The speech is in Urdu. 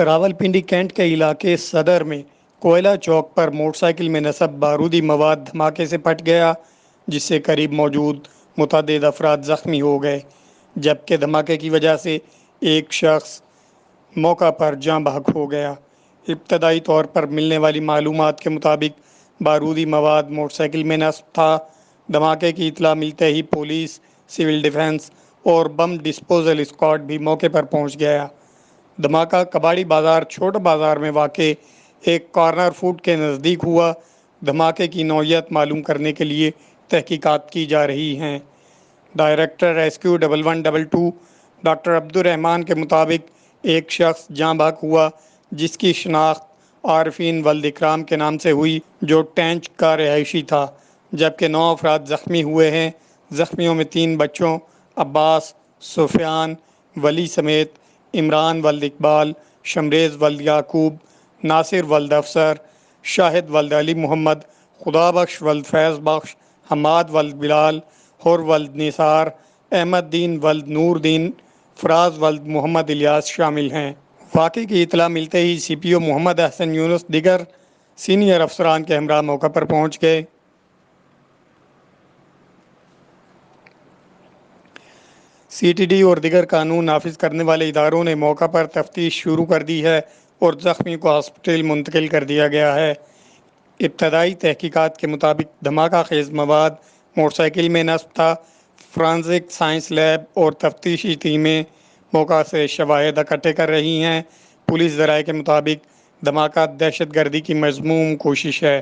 راولپنڈی کینٹ کے علاقے صدر میں کوئلہ چوک پر موٹر سائیکل میں نصب بارودی مواد دھماکے سے پھٹ گیا، جس سے قریب موجود متعدد افراد زخمی ہو گئے، جبکہ دھماکے کی وجہ سے ایک شخص موقع پر جاں بحق ہو گیا۔ ابتدائی طور پر ملنے والی معلومات کے مطابق بارودی مواد موٹر سائیکل میں نصب تھا۔ دھماکے کی اطلاع ملتے ہی پولیس، سول ڈیفنس اور بم ڈسپوزل اسکواڈ بھی موقع پر پہنچ گیا۔ دھماکہ کباڑی بازار چھوٹا بازار میں واقع ایک کارنر فوڈ کے نزدیک ہوا۔ دھماکے کی نوعیت معلوم کرنے کے لیے تحقیقات کی جا رہی ہیں۔ ڈائریکٹر ریسکیو 1122 ڈاکٹر عبدالرحمان کے مطابق ایک شخص جاں بحق ہوا، جس کی شناخت عارفین ولد اکرام کے نام سے ہوئی، جو ٹینچ کا رہائشی تھا، جبکہ 9 افراد زخمی ہوئے ہیں۔ زخمیوں میں 3 بچوں عباس، سفیان، ولی سمیت عمران ولد اقبال، شمریز ولد یعقوب، ناصر ولد افسر، شاہد ولد علی محمد، خدا بخش ولد فیض بخش، حماد ولد بلال، حر ولد نثار، احمد دین ولد نور دین، فراز ولد محمد الیاس شامل ہیں۔ واقعے کی اطلاع ملتے ہی سی پی او محمد احسن یونس دیگر سینئر افسران کے ہمراہ موقع پر پہنچ گئے۔ سی ٹی ڈی اور دیگر قانون نافذ کرنے والے اداروں نے موقع پر تفتیش شروع کر دی ہے اور زخمی کو ہاسپٹل منتقل کر دیا گیا ہے۔ ابتدائی تحقیقات کے مطابق دھماکہ خیز مواد موٹر سائیکل میں نصب تھا۔ فرانزک سائنس لیب اور تفتیشی ٹیمیں موقع سے شواہد اکٹھے کر رہی ہیں۔ پولیس ذرائع کے مطابق دھماکہ دہشت گردی کی مذموم کوشش ہے۔